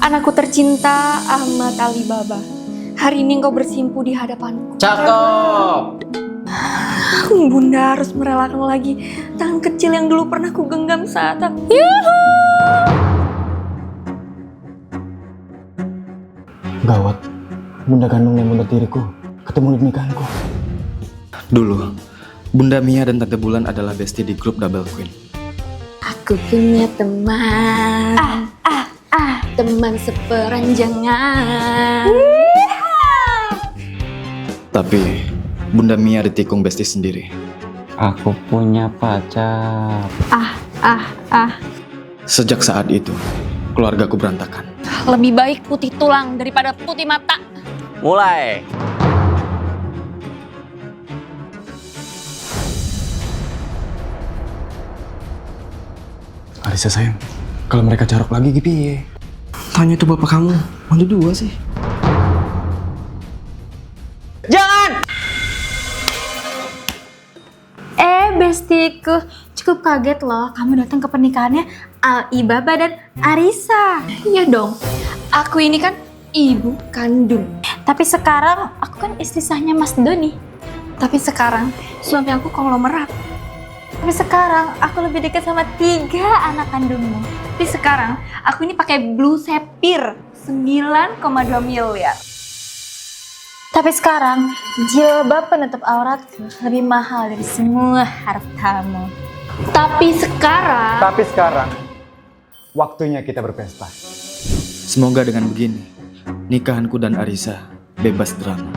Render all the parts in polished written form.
Anakku tercinta Ahmad Alibaba. Hari ini engkau bersimpu di hadapanku. Cakep. Bunda harus merelakan lagi tangan kecil yang dulu pernah ku genggam saat aku. Gawat, Bunda kandung dan Bunda tiriku ketemu di nikahanku. Dulu, Bunda Mia dan Tante Bulan adalah bestie di grup Double Queen. Aku punya teman. Teman seperanjangan. Tapi, Bunda Mia ditikung bestie sendiri. Aku punya pacar. Sejak saat itu, keluargaku berantakan. Lebih baik putih tulang daripada putih mata. Mulai. Arisa sayang, kalau mereka carok lagi piye? Tanya tuh bapak kamu, mana dua sih? Jangan! Bestiku, cukup kaget loh kamu datang ke pernikahannya Alibaba dan Arisa. Iya dong, aku ini kan ibu kandung. Tapi sekarang aku kan istri sahnya Mas Doni. Tapi sekarang suami aku konglomerat. Tapi sekarang aku lebih dekat sama 3 anak kandungmu. Tapi sekarang aku ini pakai Blue Sapphire 9,2 miliar. Tapi sekarang jilbab penutup auratku lebih mahal dari semua hartamu. Tapi sekarang Waktunya kita berpesta. Semoga dengan begini, nikahanku dan Arisa bebas drama.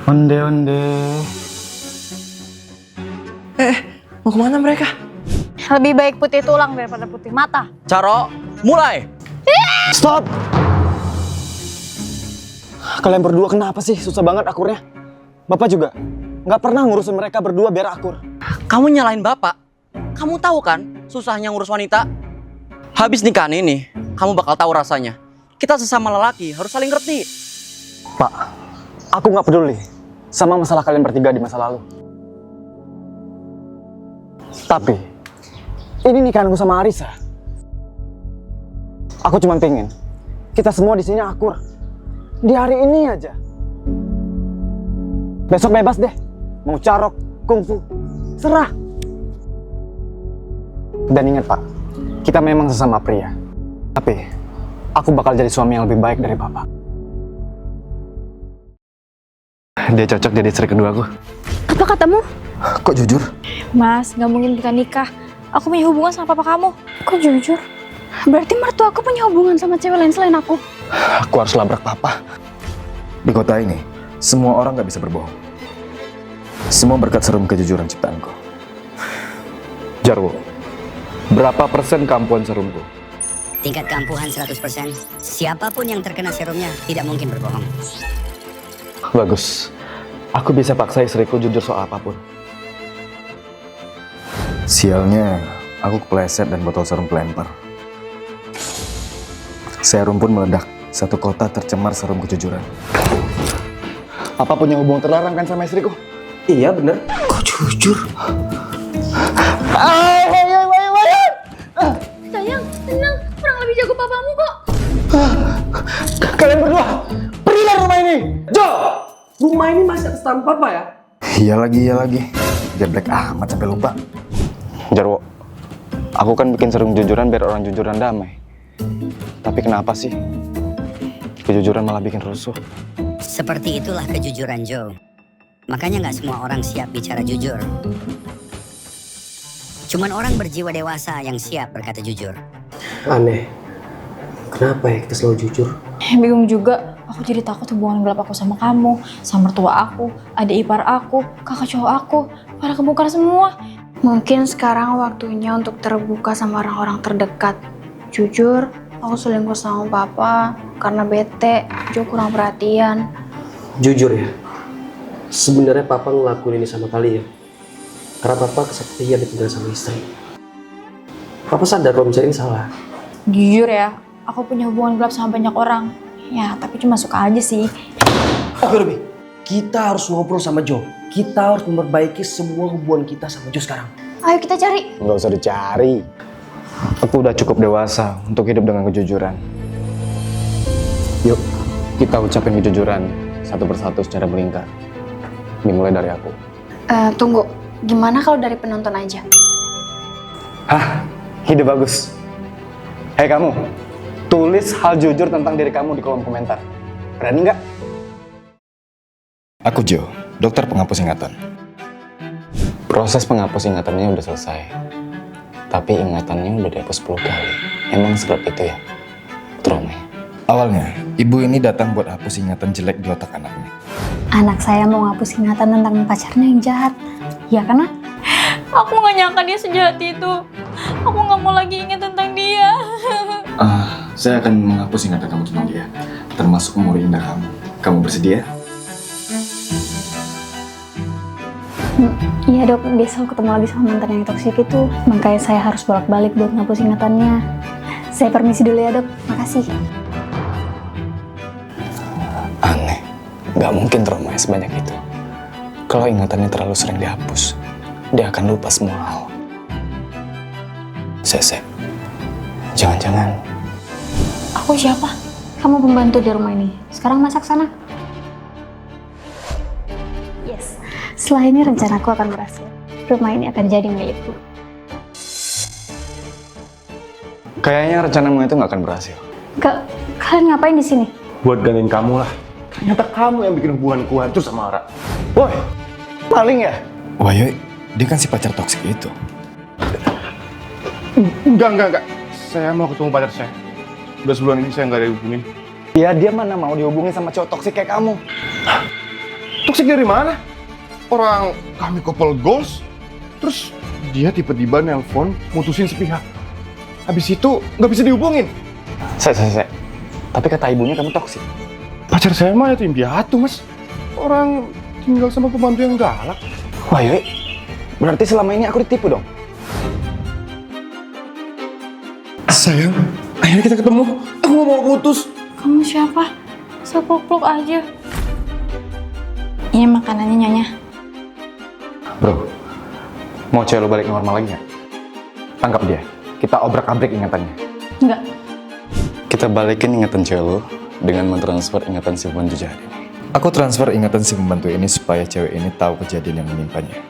Onde-onde. Mau kemana mereka? lebih baik putih tulang daripada putih mata. Caro, mulai. Stop! Kalian berdua kenapa sih susah banget akurnya? Bapak juga nggak pernah ngurusin mereka berdua biar akur. Kamu nyalain bapak. Kamu tahu kan susahnya ngurus wanita? Habis nikahan ini, kamu bakal tahu rasanya. Kita sesama lelaki harus saling ngerti. Pak, aku nggak peduli sama masalah kalian bertiga di masa lalu. Tapi, ini nikahanku sama Arisa. Aku cuma pengen kita semua di sini akur. Di hari ini aja. Besok bebas deh. Mau carok, kungfu, serah. Dan ingat Pak, kita memang sesama pria. Tapi, aku bakal jadi suami yang lebih baik dari Bapak. Dia cocok jadi istri kedua aku. Apa katamu? Kok jujur? Mas, nggak mungkin kita nikah. Aku punya hubungan sama papa kamu. Kok jujur? Berarti mertua aku punya hubungan sama cewek lain selain aku. Aku harus labrak Papa. Di kota ini, semua orang gak bisa berbohong. Semua berkat serum kejujuran ciptaanku. Jarwo, berapa persen kampuan serumku? Tingkat keampuhan 100%. Siapapun yang terkena serumnya tidak mungkin berbohong. Bagus. Aku bisa paksa istriku jujur soal apapun. Sialnya, aku kepleset dan botol serum kelempar. Serum pun meledak. Satu kota tercemar serum kejujuran. Apa punya hubungan terlarang kan sama istriku? Iya bener. Kok jujur? Sayang, tenang. Kurang lebih jago papamu kok. Kalian berdua, pergi dari rumah ini! Jo! Rumah ini masih atas nama papa ya? Iya lagi. Geblek amat sampai lupa. Jarwo, aku kan bikin serum jujuran biar orang jujuran damai. Tapi kenapa sih kejujuran malah bikin rusuh? Seperti itulah kejujuran Joe. Makanya nggak semua orang siap bicara jujur. Cuman orang berjiwa dewasa yang siap berkata jujur. Aneh. Kenapa ya kita selalu jujur? Bingung juga. Aku jadi takut hubungan gelap aku sama kamu, sama mertua aku, adik ipar aku, kakak cowok aku, pada kebongkar semua. Mungkin sekarang waktunya untuk terbuka sama orang-orang terdekat. Jujur, aku selingkuh sama papa karena bete, Jo kurang perhatian. Jujur ya, sebenarnya papa ngelakuin ini sama kalian karena papa kesepian ditinggal sama istri. Papa sadar kalau misalnya ini salah. Jujur ya, aku punya hubungan gelap sama banyak orang. Ya, tapi cuma suka aja sih. Oke Ruby, kita harus ngobrol sama Jo. Kita harus memperbaiki semua hubungan kita sama Jo sekarang. Ayo kita cari. Nggak usah dicari. Aku udah cukup dewasa untuk hidup dengan kejujuran. Yuk, kita ucapin kejujuran satu persatu secara melingkar. Dimulai dari aku. Tunggu, gimana kalau dari penonton aja? Hah, ide bagus. Hei kamu, tulis hal jujur tentang diri kamu di kolom komentar. Berani nggak? Aku Joe, dokter penghapus ingatan. Proses penghapus ingatannya udah selesai. Tapi ingatannya udah dihapus 10 kali. Emang seberat itu ya? Trauma. Awalnya, ibu ini datang buat hapus ingatan jelek di otak anaknya. Anak saya mau ngapus ingatan tentang pacarnya yang jahat. Ya kan, Ma? Aku gak nyangka dia sejahat itu. Aku gak mau lagi ingat tentang dia. Saya akan menghapus ingatan kamu tentang dia, termasuk umur indah kamu. Kamu bersedia? Iya dok, dia selalu ketemu lagi sama mantan yang toksik itu. Makanya saya harus bolak-balik buat ngapus ingatannya. Saya permisi dulu ya dok, makasih. Aneh, nggak mungkin trauma sebanyak itu. Kalau ingatannya terlalu sering dihapus, dia akan lupa semua hal. Sese, jangan-jangan Aku siapa? Kamu pembantu di rumah ini. Sekarang masak sana. Yes, setelah ini rencanaku akan berhasil. Rumah ini akan jadi milikku. kayaknya rencanamu itu nggak akan berhasil. Kalian ngapain di sini? Buat gantiin kamu lah. Ternyata kamu yang bikin hubunganku hancur sama Ara. Woi, maling ya? Wah yoi, dia kan si pacar toksik itu. Enggak. Saya mau ketemu pacar saya. Udah sebulan ini saya nggak dihubungin. Ya dia mana mau dihubungi sama cowok toksik kayak kamu. Toksik dari mana? Orang kami couple goals. Terus dia tiba-tiba nelpon mutusin sepihak. Habis itu nggak bisa dihubungin. Saya. Tapi kata ibunya kamu toksik. Pacar saya mah yatim piatu, Mas. Orang tinggal sama pembantu yang galak. Wah yoi, berarti selama ini aku ditipu dong. Sayang, akhirnya kita ketemu. Aku nggak mau putus. Kamu siapa? Sepeluk-peluk aja. Ini makanannya Nyonya. Bro, mau cewek lo balik normal lagi nggak? Tangkap dia, kita obrak-abrik ingatannya. Enggak. Kita balikin ingatan cewek lo dengan mentransfer ingatan si pembantu jahat ini. Aku transfer ingatan si pembantu ini supaya cewek ini tahu kejadian yang menimpanya.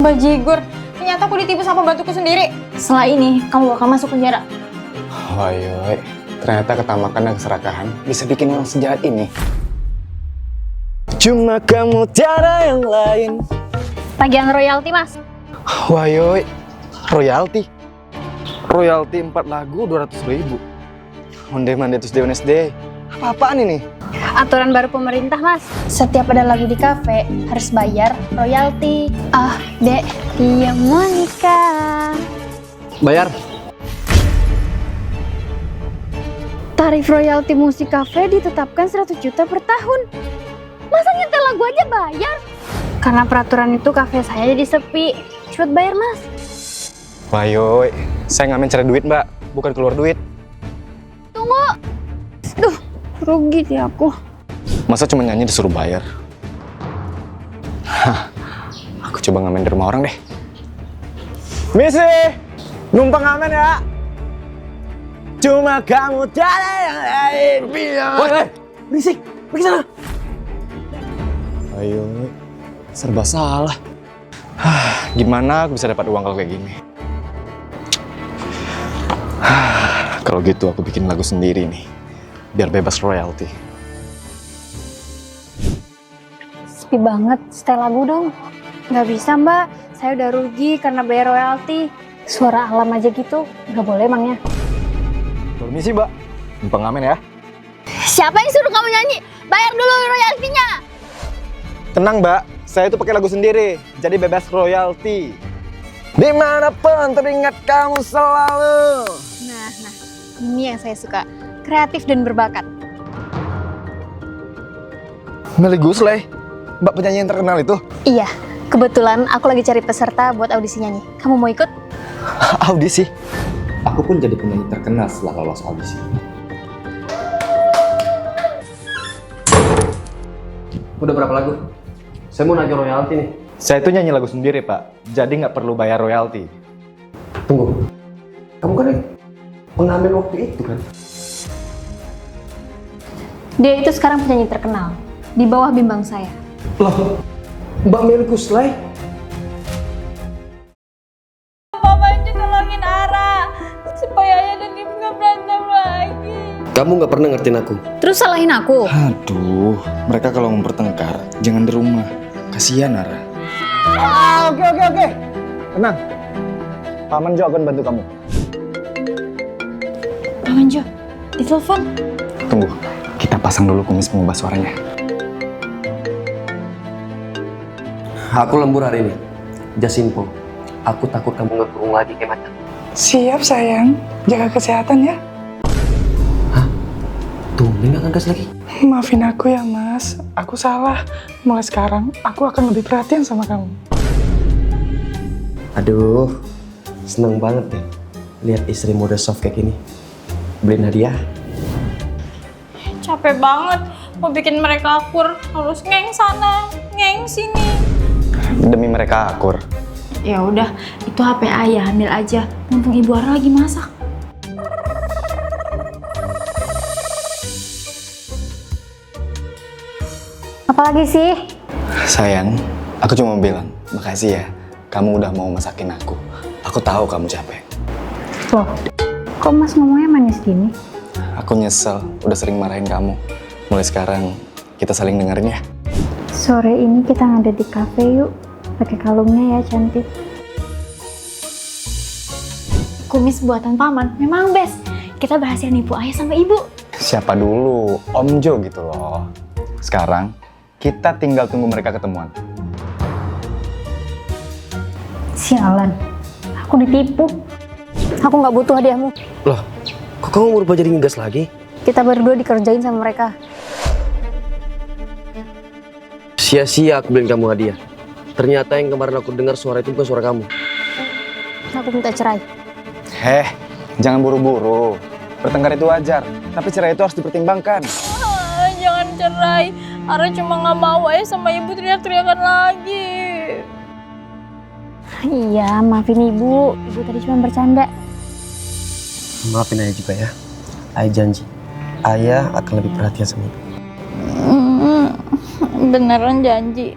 Bajigur, ternyata aku ditipu sama pembantuku sendiri. Setelah ini, kamu bakal masuk penjara. Wah yoi, ternyata ketamakan dan keserakahan bisa bikin orang sejahat ini. Cuma kamu tiada yang lain. Tagihan royalti, Mas. Wah yoi, royalti 4 lagu 200.000. Onde-mande Tuesday Wednesday. Apa-apaan ini? Aturan baru pemerintah, Mas. Setiap ada lagu di kafe harus bayar royalti. Dek, iya mau nikah. Bayar. Tarif royalti musik kafe ditetapkan 100 juta per tahun. Masa nyetel lagu aja bayar? Karena peraturan itu kafe saya jadi sepi. Cepet bayar, Mas. Wah yoi, saya ngamen cari duit mbak, bukan keluar duit. Tunggu. Duh, rugi deh aku. Masa cuma nyanyi disuruh bayar? Hah, aku coba ngamen di rumah orang deh. Misi, numpang ngamen ya. Cuma kamu tiada yang lain. Woi, berisik, pergi sana. Ayo, serba salah. Gimana aku bisa dapat uang kalau kayak gini? Kalau gitu aku bikin lagu sendiri nih, biar bebas royalti. Sepi banget, setel lagu dong. Nggak bisa, Mbak. Saya udah rugi karena bayar royalti. Suara alam aja gitu, nggak boleh emangnya. Permisi mbak, numpang ngamen ya. Siapa yang suruh kamu nyanyi? Bayar dulu royaltinya. Tenang mbak, saya itu pakai lagu sendiri, jadi bebas royalti. Dimanapun teringat kamu selalu. Nah, ini yang saya suka. Kreatif dan berbakat. Meli Gusle, mbak penyanyi yang terkenal itu. Iya, kebetulan aku lagi cari peserta buat audisi nyanyi. Kamu mau ikut? Audisi? Aku pun jadi penyanyi terkenal setelah lolos audisi. Udah berapa lagu? Saya mau nagih royalti nih. Saya itu nyanyi lagu sendiri pak, jadi nggak perlu bayar royalti. Tunggu. Kamu kan yang pengambil waktu itu kan? Dia itu sekarang penyanyi terkenal di bawah bimbang saya. Loh, Mbak Meli Guslay? Papa aja tolongin Ara supaya ayah dan ibu nggak berantem lagi. Kamu nggak pernah ngertiin aku. Terus salahin aku? Aduh, mereka kalau mau bertengkar, jangan di rumah. Kasihan, Nara. Oke. Tenang. Paman Jo akan bantu kamu. Paman Jo, ditelepon. Tunggu, kita pasang dulu kumis pengubah suaranya. Aku lembur hari ini. Just info. Aku takut kamu nggak kurung lagi kayak macam. Siap sayang, jaga kesehatan ya. Tumben nggak ngegas lagi. Maafin aku ya mas, aku salah. Mulai sekarang aku akan lebih perhatian sama kamu. Aduh, seneng banget deh lihat istri mode soft kayak gini. Beliin hadiah. Capek banget, mau bikin mereka akur, harus ngeng sana, ngeng sini. Demi mereka akur. Ya udah, itu HP ayah, ambil aja. Mumpung ibu Ara lagi masak. Apalagi sih? Sayang, aku cuma bilang, makasih ya. Kamu udah mau masakin aku. Aku tahu kamu capek. Loh, kok mas ngomongnya manis gini? Aku nyesel, udah sering marahin kamu. Mulai sekarang, kita saling dengerin ya. Sore ini kita ngada di kafe yuk. Pakai kalungnya ya, cantik. Kumis buatan paman, memang best. Kita berhasil nipu ayah sama ibu. Siapa dulu? Om Jo gitu loh. Sekarang, kita tinggal tunggu mereka ketemuan. Sialan, aku ditipu. Aku nggak butuh hadiahmu. Loh, kok kamu berubah jadi ngegas lagi? Kita berdua dikerjain sama mereka. Sia-sia aku beliin kamu hadiah. Ternyata yang kemarin aku dengar suara itu bukan suara kamu. Aku minta cerai. Jangan buru-buru. Bertengkar itu wajar, tapi cerai itu harus dipertimbangkan. Jangan cerai. Ara cuma nggak mau ayah sama ibu teriak-teriakan lagi. Iya, maafin ibu. Ibu tadi cuma bercanda. Maafin ayah juga ya. Ayah janji, ayah akan lebih perhatian sama ibu. Beneran janji.